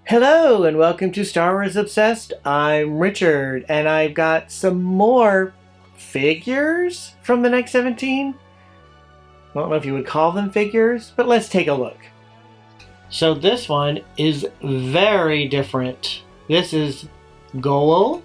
Hello and welcome to Star Wars Obsessed. I'm Richard and I've got some more figures from the next 17. I don't know if you would call them figures, but let's take a look. So this one is very different. This is Ghoel.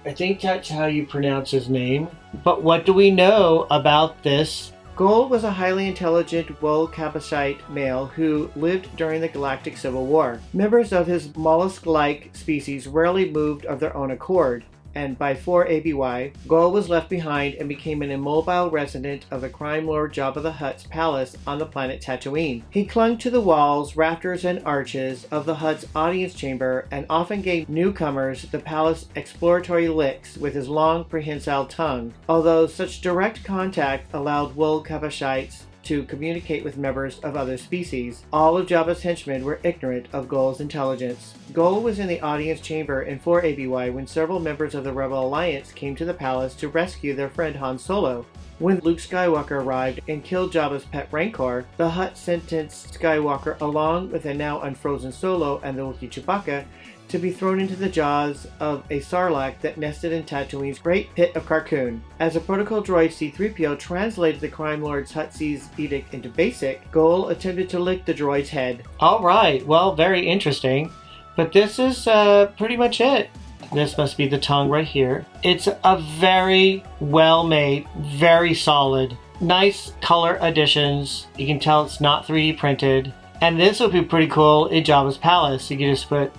I think that's how you pronounce his name. But what do we know about this? Ghoel was a highly intelligent Wool-Capacite male who lived during the Galactic Civil War. Members of his mollusk-like species rarely moved of their own accord, and by 4 ABY, Ghoel was left behind and became an immobile resident of the crime lord Jabba the Hutt's palace on the planet Tatooine. He clung to the walls, rafters, and arches of the Hutt's audience chamber and often gave newcomers the palace exploratory licks with his long, prehensile tongue, although such direct contact allowed Wool-Capacites to communicate with members of other species. All of Jabba's henchmen were ignorant of Ghoel's intelligence. Ghoel was in the audience chamber in 4 ABY when several members of the Rebel Alliance came to the palace to rescue their friend Han Solo. When Luke Skywalker arrived and killed Jabba's pet Rancor, the Hutt sentenced Skywalker along with a now unfrozen Solo and the Wookiee Chewbacca to be thrown into the jaws of a sarlacc that nested in Tatooine's Great Pit of Carkoon. As a protocol droid C-3PO translated the crime lord's Hutt's edict into BASIC, Ghoel attempted to lick the droid's head. Alright, well, very interesting. But this is pretty much it. This must be the tongue right here. It's a very well made, very solid, nice color additions. You can tell it's not 3D printed. And this would be pretty cool in Jabba's palace. You can just put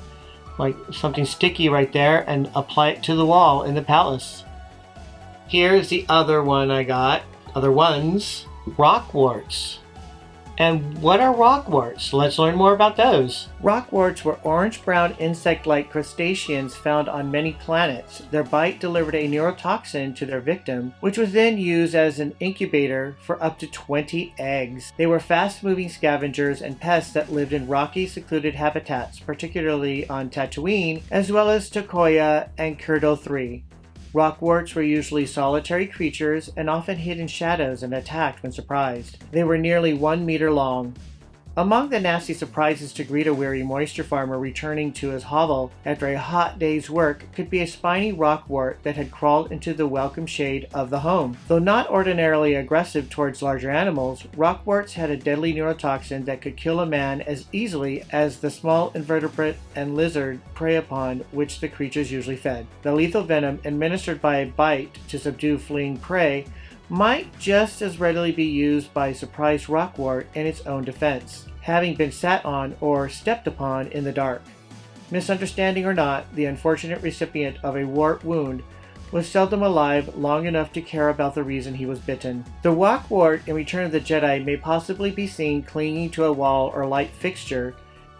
like something sticky right there and apply it to the wall in the palace. Here's the other one I got. Other ones. Rock warts. And what are rock warts? Let's learn more about those. Rock warts were orange-brown insect-like crustaceans found on many planets. Their bite delivered a neurotoxin to their victim, which was then used as an incubator for up to 20 eggs. They were fast-moving scavengers and pests that lived in rocky, secluded habitats, particularly on Tatooine, as well as Tokoya and Kurdo 3. Rock warts were usually solitary creatures and often hid in shadows and attacked when surprised. They were nearly 1 meter long. Among the nasty surprises to greet a weary moisture farmer returning to his hovel after a hot day's work could be a spiny rock wart that had crawled into the welcome shade of the home. Though not ordinarily aggressive towards larger animals, rock warts had a deadly neurotoxin that could kill a man as easily as the small invertebrate and lizard prey upon which the creatures usually fed. The lethal venom administered by a bite to subdue fleeing prey might just as readily be used by a surprised rock wart in its own defense, having been sat on or stepped upon in the dark. Misunderstanding or not, the unfortunate recipient of a wart wound was seldom alive long enough to care about the reason he was bitten. The rock wart in Return of the Jedi may possibly be seen clinging to a wall or light fixture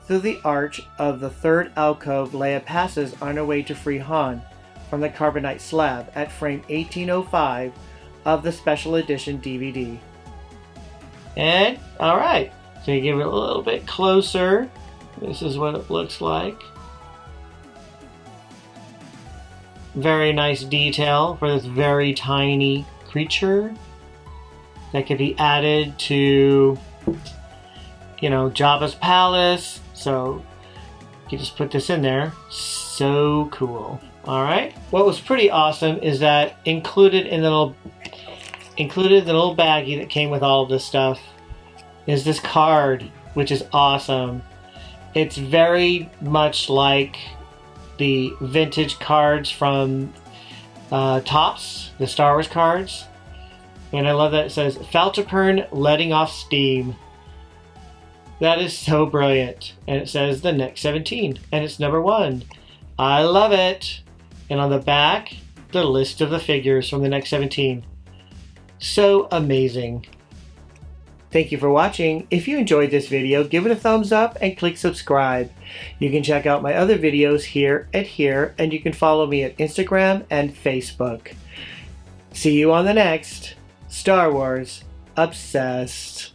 through the arch of the third alcove Leia passes on her way to free Han from the carbonite slab at frame 1805 of the special edition DVD. And, alright, so you give it a little bit closer. This is what it looks like. Very nice detail for this very tiny creature that could be added to, you know, Jabba's palace. So, you just put this in there. So cool. Alright, what was pretty awesome is that included in the little baggie that came with all of this stuff is this card, which is awesome. It's very much like the vintage cards from Topps, the Star Wars cards. And I love that it says, Falterpern letting off steam. That is so brilliant. And it says the next 17, and it's number 1. I love it. And on the back, the list of the figures from the next 17. So amazing. Thank you for watching. If you enjoyed this video, give it a thumbs up and click subscribe. You can check out my other videos here and here, and you can follow me at Instagram and Facebook. See you on the next Star Wars Obsessed.